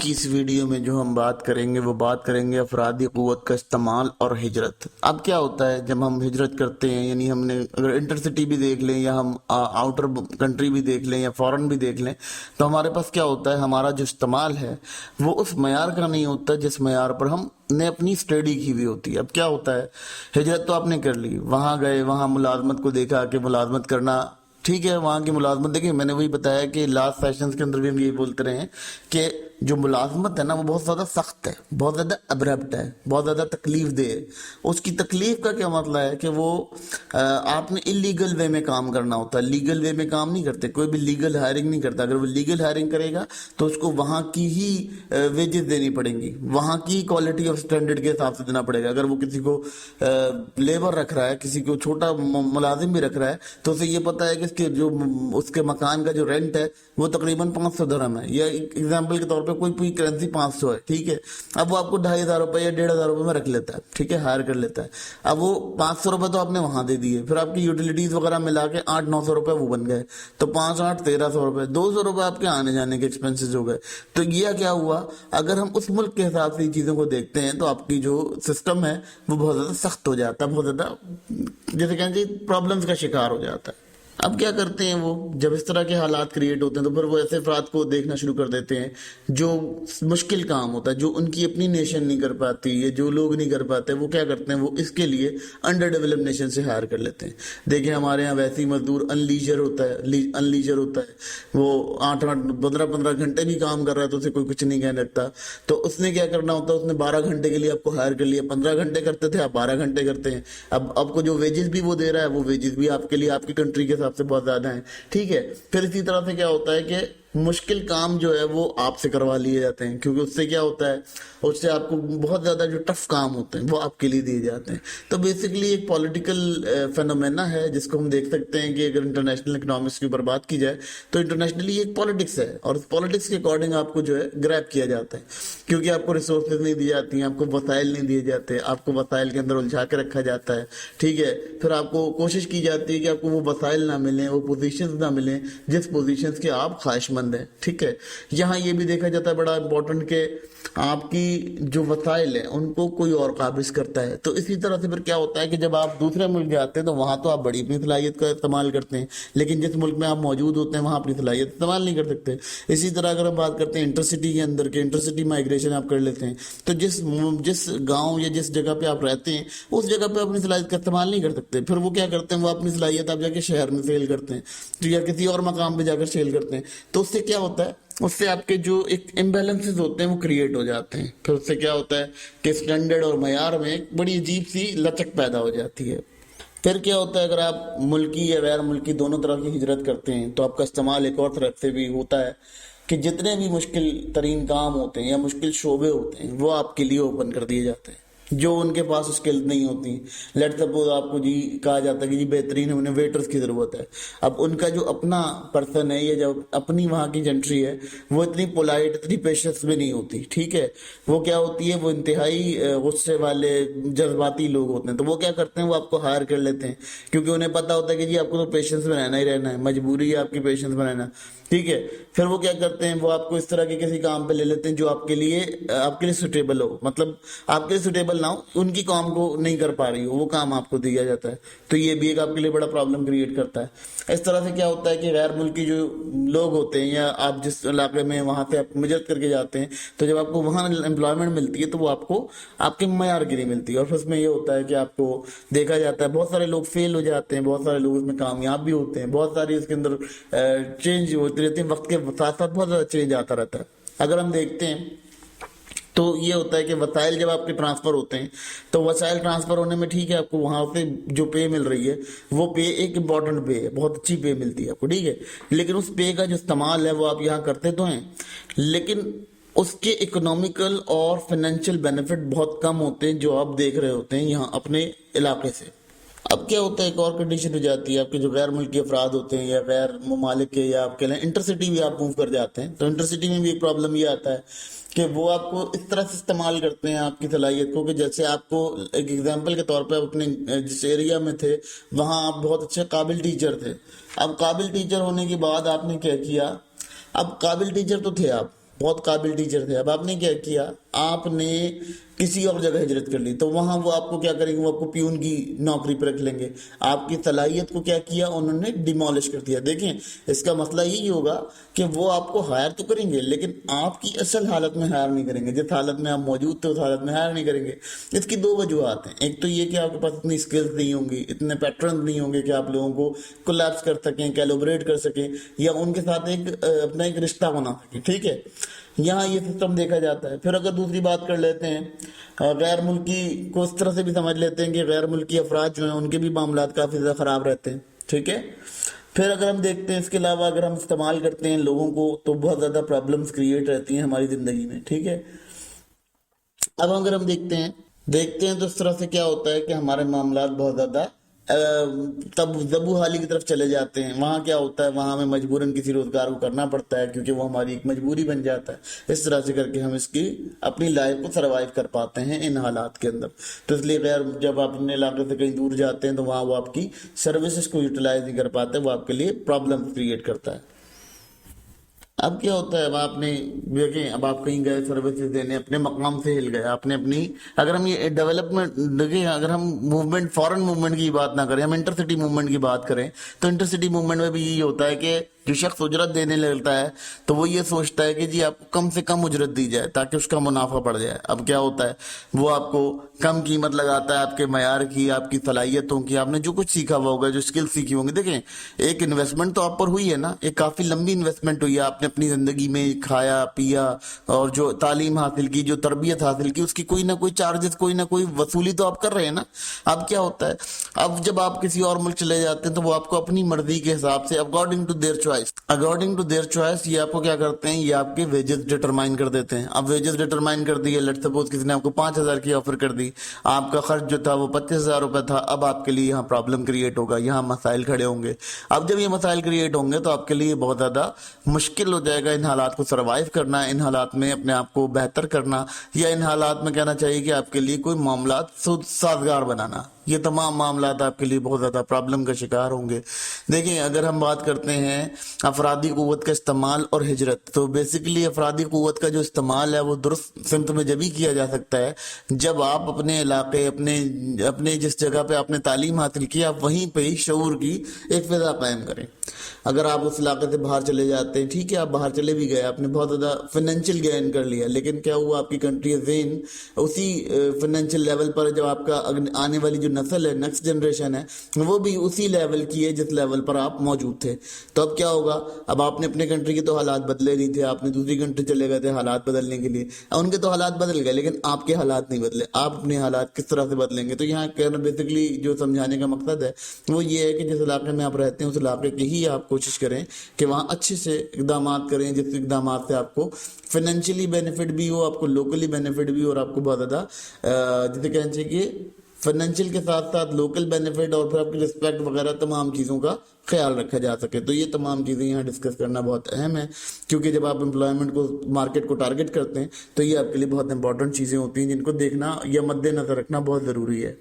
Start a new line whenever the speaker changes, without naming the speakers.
کی اس ویڈیو میں جو ہم بات کریں گے افرادی قوت کا استعمال اور ہجرت۔ اب کیا ہوتا ہے جب ہم ہجرت کرتے ہیں، یعنی ہم نے اگر انٹر سٹی بھی دیکھ لیں یا ہم آؤٹر کنٹری بھی دیکھ لیں یا فورن بھی دیکھ لیں، تو ہمارے پاس کیا ہوتا ہے، ہمارا جو استعمال ہے وہ اس معیار کا نہیں ہوتا جس معیار پر ہم نے اپنی اسٹڈی کی ہوئی ہوتی ہے۔ اب کیا ہوتا ہے، ہجرت تو آپ نے کر لی، وہاں گئے، وہاں ملازمت کو دیکھا کہ ملازمت کرنا ٹھیک ہے، وہاں کی ملازمت دیکھیں، میں نے وہی بتایا کہ لاسٹ سیشنز کے اندر بھی ہم یہی بولتے رہے ہیں کہ جو ملازمت ہے نا وہ بہت زیادہ سخت ہے، بہت زیادہ ابرپٹ ہے، بہت زیادہ تکلیف دہ ہے۔ اس کی تکلیف کا کیا مطلب ہے کہ وہ آپ نے انلیگل وے میں کام کرنا ہوتا ہے، لیگل وے میں کام نہیں کرتے، کوئی بھی لیگل ہائرنگ نہیں کرتا۔ اگر وہ لیگل ہائرنگ کرے گا تو اس کو وہاں کی ہی ویجز دینی پڑیں گی، وہاں کی کوالٹی آف سٹینڈرڈ کے حساب سے دینا پڑے گا۔ اگر وہ کسی کو لیبر رکھ رہا ہے، کسی کو چھوٹا ملازم بھی رکھ رہا ہے، تو اسے یہ پتا ہے کہ اس کے مکان کا جو رینٹ ہے وہ تقریباً 500 درہم ہے، یا ایگزامپل کے طور پہ کوئی کرنسی 500 ہے، ٹھیک ہے۔ اب وہ آپ کو 2500 روپے یا 1500 روپے میں رکھ لیتا ہے، ٹھیک ہے، ہائر کر لیتا ہے۔ اب وہ 500 روپے تو آپ نے وہاں دے دیے، پھر آپ کی یوٹیلیٹیز وغیرہ ملا کے 800-900 روپے وہ بن گئے، تو 5 8 1300 روپے، 200 روپے آپ کے آنے جانے کے ایکسپینسز ہو گئے۔ تو یہ کیا ہوا، اگر ہم اس ملک کے حساب سے چیزوں کو دیکھتے ہیں تو آپ کی جو سسٹم ہے وہ بہت زیادہ سخت ہو جاتا ہے، بہت زیادہ جیسے کہیں گے پرابلمز کا شکار ہو جاتا ہے۔ اب کیا کرتے ہیں وہ، جب اس طرح کے حالات کریٹ ہوتے ہیں تو پھر وہ ایسے افراد کو دیکھنا شروع کر دیتے ہیں جو مشکل کام ہوتا ہے، جو ان کی اپنی نیشن نہیں کر پاتی، یا جو لوگ نہیں کر پاتے، وہ کیا کرتے ہیں، وہ اس کے لیے انڈر ڈیولپ نیشن سے ہائر کر لیتے ہیں۔ دیکھیں ہمارے یہاں ویسی مزدور ان لیجر ہوتا ہے، وہ 8-15 گھنٹے بھی کام کر رہا ہے تو اسے کوئی کچھ نہیں کہنے لگتا۔ تو اس نے کیا کرنا ہوتا ہے، اس نے 12 گھنٹے کے لیے آپ کو ہائر کر لیا، 15 گھنٹے کرتے تھے آپ 12 گھنٹے کرتے ہیں۔ اب آپ کو جو ویجز بھی وہ دے رہا ہے، وہ ویجز بھی آپ کے لیے آپ کی کنٹری کے حساب سے بہت زیادہ ہیں، ٹھیک ہے۔ پھر اسی طرح سے کیا ہوتا ہے کہ مشکل کام جو ہے وہ آپ سے کروا لیے جاتے ہیں، کیونکہ اس سے کیا ہوتا ہے، اس سے آپ کو بہت زیادہ جو ٹف کام ہوتے ہیں وہ آپ کے لیے دیے جاتے ہیں۔ تو بیسیکلی ایک پولیٹیکل فینومینا ہے جس کو ہم دیکھ سکتے ہیں کہ اگر انٹرنیشنل اکنامکس کے اوپر بات کی جائے تو انٹرنیشنلی ایک پالیٹکس ہے، اور اس پالیٹکس کے اکارڈنگ آپ کو جو ہے گریب کیا جاتا ہے، کیونکہ آپ کو ریسورسز نہیں دی جاتی ہیں، آپ کو وسائل نہیں دیے جاتے، آپ کو وسائل کے اندر الجھا کے رکھا جاتا ہے، ٹھیک ہے۔ پھر آپ کو کوشش کی جاتی ہے کہ آپ کو وہ وسائل نہ ملیں، وہ پوزیشنز نہ ملیں جس پوزیشنز کے آپ خواہش مند ہیں، ٹھیک ہے۔ یہاں یہ بھی دیکھا جاتا ہے بڑا امپورٹنٹ کہ آپ کی جو وسائل ہیں ان کو کوئی اور قابض کرتا ہے۔ تو اسی طرح سے پھر کیا ہوتا ہے کہ جب آپ دوسرے ملک جاتے ہیں تو وہاں تو آپ بڑی اپنی صلاحیت کا استعمال کرتے ہیں، لیکن جس ملک میں آپ موجود ہوتے ہیں وہاں اپنی صلاحیت استعمال نہیں کر سکتے۔ اسی طرح اگر ہم بات کرتے ہیں انٹر سٹی کے اندر کہ انٹر سٹی مائگریشن آپ کر لیتے ہیں، تو جس گاؤں یا جس جگہ پہ آپ رہتے ہیں اس جگہ پہ اپنی صلاحیت کا استعمال نہیں کر سکتے، پھر وہ کیا کرتے ہیں، وہ اپنی صلاحیت آپ جا کے شہر میں سیل کرتے ہیں، تو یا کسی اور مقام پہ جا کر سیل کرتے ہیں۔ تو اس سے کیا ہوتا ہے، اس سے آپ کے جو ایک امبیلنسز ہوتے ہیں وہ کریٹ ہو جاتے ہیں۔ پھر اس سے کیا ہوتا ہے کہ سٹینڈرڈ اور معیار میں ایک بڑی عجیب سی لچک پیدا ہو جاتی ہے۔ پھر کیا ہوتا ہے، اگر آپ ملکی یا غیر ملکی دونوں طرح کی ہجرت کرتے ہیں تو آپ کا استعمال ایک اور طرف سے بھی ہوتا ہے کہ جتنے بھی مشکل ترین کام ہوتے ہیں یا مشکل شعبے ہوتے ہیں وہ آپ کے لیے اوپن کر دیے جاتے ہیں جو ان کے پاس اسکلز نہیں ہوتی۔ لیٹ سپوز آپ کو جی کہا جاتا ہے کہ جی بہترین انہیں ویٹرز کی ضرورت ہے، اب ان کا جو اپنا پرسن ہے یا جو اپنی وہاں کی جنٹری ہے وہ اتنی پولائٹ، اتنی پیشنس بھی نہیں ہوتی، ٹھیک ہے۔ وہ کیا ہوتی ہے، وہ انتہائی غصے والے جذباتی لوگ ہوتے ہیں، تو وہ کیا کرتے ہیں، وہ آپ کو ہائر کر لیتے ہیں کیونکہ انہیں پتا ہوتا ہے کہ جی آپ کو تو پیشنس میں رہنا ہی رہنا ہے، مجبوری ہے آپ کی پیشنس میں رہنا، ٹھیک ہے۔ پھر وہ کیا کرتے ہیں، وہ آپ کو اس طرح کے کسی کام پہ لے لیتے ہیں جو آپ کے لیے سوٹیبل ہو، مطلب آپ کے لیے سوٹیبل نہ ہو، ان کی کام کو نہیں کر پا رہی ہو، وہ کام آپ کو دیا جاتا ہے۔ تو یہ بھی ایک آپ کے لیے بڑا پرابلم کریٹ کرتا ہے۔ اس طرح سے کیا ہوتا ہے کہ غیر ملکی جو لوگ ہوتے ہیں یا آپ جس علاقے میں وہاں سے آپ ہجرت کر کے جاتے ہیں تو جب آپ کو وہاں امپلائمنٹ ملتی ہے تو وہ آپ کو آپ کے معیار کی نہیں ملتی، اور پھر اس میں یہ ہوتا ہے کہ آپ کو دیکھا جاتا ہے بہت سارے لوگ فیل ہو جاتے ہیں، بہت سارے لوگ اس میں کامیاب بھی ہوتے ہیں، بہت ساری اس کے اندر چینج ہوتی رہتی ہے، وقت کے ساتھ ساتھ بہت زیادہ چینج آتا رہتا ہے۔ اگر ہم دیکھتے ہیں تو یہ ہوتا ہے کہ وسائل جب آپ کے ٹرانسفر ہوتے ہیں تو وسائل ٹرانسفر ہونے میں ٹھیک ہے آپ کو وہاں سے جو پے مل رہی ہے وہ پے ایک امپورٹنٹ پے ہے، بہت اچھی پے ملتی ہے آپ کو، ٹھیک ہے، لیکن اس پے کا جو استعمال ہے وہ آپ یہاں کرتے تو ہیں لیکن اس کے اکنامیکل اور فائنینشیل بینیفٹ بہت کم ہوتے ہیں جو آپ دیکھ رہے ہوتے ہیں یہاں اپنے علاقے سے۔ اب کیا ہوتا ہے، ایک اور کنڈیشن ہو جاتی ہے، آپ کے جو غیر ملکی افراد ہوتے ہیں یا غیر ممالک کے یا آپ کے لئے انٹر سٹی بھی آپ موو کر جاتے ہیں، تو انٹر سٹی میں بھی ایک پرابلم یہ آتا ہے کہ وہ آپ کو اس طرح سے استعمال کرتے ہیں آپ کی صلاحیت کو کہ جیسے آپ کو ایک ایگزامپل کے طور پہ اپنے جس ایریا میں تھے وہاں آپ بہت اچھے قابل ٹیچر تھے۔ اب قابل ٹیچر ہونے کے بعد آپ نے کیا کیا، اب قابل ٹیچر تو تھے آپ بہت قابل ٹیچر تھے، اب آپ نے کیا کیا، آپ نے کسی اور جگہ ہجرت کر لی، تو وہاں وہ آپ کو کیا کریں گے، وہ آپ کو پیون کی نوکری پہ رکھ لیں گے، آپ کی صلاحیت کو کیا کیا انہوں نے، ڈیمولش کر دیا۔ دیکھیں اس کا مسئلہ یہی ہوگا کہ وہ آپ کو ہائر تو کریں گے لیکن آپ کی اصل حالت میں ہائر نہیں کریں گے، جس حالت میں آپ موجود تھے اس حالت میں ہائر نہیں کریں گے۔ اس کی دو وجوہات ہیں، ایک تو یہ کہ آپ کے پاس اتنی سکلز نہیں ہوں گی، اتنے پیٹرن نہیں ہوں گے کہ آپ لوگوں کو کولیپس کر سکیں، کیلیبریٹ کر سکیں، یا ان کے ساتھ اپنا ایک رشتہ بنا سکیں، ٹھیک ہے، یہاں یہ سسٹم دیکھا جاتا ہے۔ پھر اگر دوسری بات کر لیتے ہیں، غیر ملکی کو اس طرح سے بھی سمجھ لیتے ہیں کہ غیر ملکی افراد جو ہیں ان کے بھی معاملات کافی زیادہ خراب رہتے ہیں، ٹھیک ہے۔ پھر اگر ہم دیکھتے ہیں اس کے علاوہ اگر ہم استعمال کرتے ہیں لوگوں کو تو بہت زیادہ پرابلمز کریٹ رہتی ہیں ہماری زندگی میں، ٹھیک ہے۔ اب اگر ہم دیکھتے ہیں تو اس طرح سے کیا ہوتا ہے کہ ہمارے معاملات بہت زیادہ تب زبو حالی کی طرف چلے جاتے ہیں۔ وہاں کیا ہوتا ہے، وہاں ہمیں مجبوراً کسی روزگار کو کرنا پڑتا ہے کیونکہ وہ ہماری ایک مجبوری بن جاتا ہے۔ اس طرح سے کر کے ہم اپنی لائف کو سروائیو کر پاتے ہیں ان حالات کے اندر۔ تو اس لیے جب آپ اپنے علاقے سے کہیں دور جاتے ہیں تو وہاں وہ آپ کی سروسز کو یوٹیلائز نہیں کر پاتے، وہ آپ کے لیے پرابلم کریٹ کرتا ہے۔ اب کیا ہوتا ہے، اب آپ نے دیکھیں، اب آپ کہیں گئے سروسز دینے، اپنے مقام سے ہل گئے، آپ نے اپنی، اگر ہم یہ ڈیولپمنٹ دیکھیں، اگر ہم موومنٹ، فورن موومنٹ کی بات نہ کریں، ہم انٹر سٹی موومنٹ کی بات کریں تو انٹر سٹی موومنٹ میں بھی یہی ہوتا ہے کہ جو شخص اجرت دینے لگتا ہے تو وہ یہ سوچتا ہے کہ جی آپ کو کم سے کم اجرت دی جائے تاکہ اس کا منافع بڑھ جائے۔ اب کیا ہوتا ہے، وہ آپ کو کم قیمت لگاتا ہے آپ کے معیار کی، آپ کی صلاحیتوں کی، آپ نے جو کچھ سیکھا ہوا ہوگا، جو اسکل سیکھی ہوں گی۔ دیکھیں ایک انویسٹمنٹ تو آپ پر ہوئی ہے نا، ایک کافی لمبی انویسٹمنٹ ہوئی ہے، آپ نے اپنی زندگی میں کھایا پیا اور جو تعلیم حاصل کی، جو تربیت حاصل کی، اس کی کوئی نہ کوئی چارجز، کوئی نہ کوئی وصولی تو آپ کر رہے ہیں نا۔ اب کیا ہوتا ہے، اب جب آپ کسی اور ملک چلے جاتے ہیں تو وہ آپ کو اپنی مرضی کے حساب سے اکارڈنگ ٹو دیئر چوائس یہ آپ کو کیا کرتے ہیں، یہ آپ کے ویجز ڈٹرمائن کر دیتے ہیں۔ اب ویجز ڈٹرمائن کر دیے، لیٹ سپوز کسی نے آپ کو 5,000 کی آفر کر دی، آپ کا خرچ جو تھا وہ 25,000 روپے تھا، اب آپ کے لیے یہاں پرابلم کریٹ ہوگا، یہاں مسائل کھڑے ہوں گے۔ اب جب یہ مسائل کریٹ ہوں گے تو آپ کے لیے بہت زیادہ مشکل ہو جائے گا ان حالات کو سروائیو کرنا، ان حالات میں اپنے آپ کو بہتر کرنا، یا ان حالات میں کہنا چاہیے کہ آپ کے لیے کوئی معاملات سازگار بنانا۔ یہ تمام معاملات آپ کے لیے بہت زیادہ پرابلم کا شکار ہوں گے۔ دیکھیں اگر ہم بات کرتے ہیں افرادی قوت کا استعمال اور ہجرت، تو بیسیکلی افرادی قوت کا جو استعمال ہے وہ درست سمت میں جب ہی کیا جا سکتا ہے جب آپ اپنے علاقے، اپنے جس جگہ پہ آپ نے تعلیم حاصل کی، آپ وہیں پہ ہی شعور کی ایک فضا قائم کریں۔ اگر آپ اس علاقے سے باہر چلے جاتے ہیں، ٹھیک ہے، آپ باہر چلے بھی گئے، آپ نے بہت زیادہ فائنینشیل گین کر لیا، لیکن کیا ہوا، آپ کی کنٹری ذہن اسی فائنینشیل لیول پر، جب آپ کا آنے والی جو نسل ہے، نیکسٹ جنریشن ہے، وہ بھی اسی لیول کی ہے جس لیول پر آپ موجود تھے۔ تو اب کیا ہوگا، اب آپ نے اپنے کنٹری کے تو حالات بدلے نہیں تھے، آپ نے دوسری کنٹری چلے گئے تھے حالات بدلنے کے لیے، ان کے تو حالات بدل گئے لیکن آپ کے حالات نہیں بدلے۔ آپ اپنے حالات کس طرح سے بدلیں گے؟ تو یہاں کہنا بیسیکلی جو سمجھانے کا مقصد ہے وہ یہ ہے کہ جس علاقے میں آپ رہتے ہیں اس علاقے کی ہی آپ کوشش کریں کہ وہاں اچھے سے اقدامات کریں، جس اقدامات سے آپ کو فائنینشلی بینیفٹ بھی ہو، آپ کو لوکلی بینیفٹ بھی ہو، اور آپ کو بہت زیادہ جسے کہنا چاہیے کہ فائنینشیل کے ساتھ ساتھ لوکل بینیفٹ اور پھر آپ کی رسپیکٹ وغیرہ تمام چیزوں کا خیال رکھا جا سکے۔ تو یہ تمام چیزیں یہاں ڈسکس کرنا بہت اہم ہے، کیونکہ جب آپ امپلائمنٹ کو، مارکیٹ کو ٹارگٹ کرتے ہیں تو یہ آپ کے لیے بہت امپورٹنٹ چیزیں ہوتی ہیں جن کو دیکھنا یا مد نظر رکھنا بہت ضروری ہے۔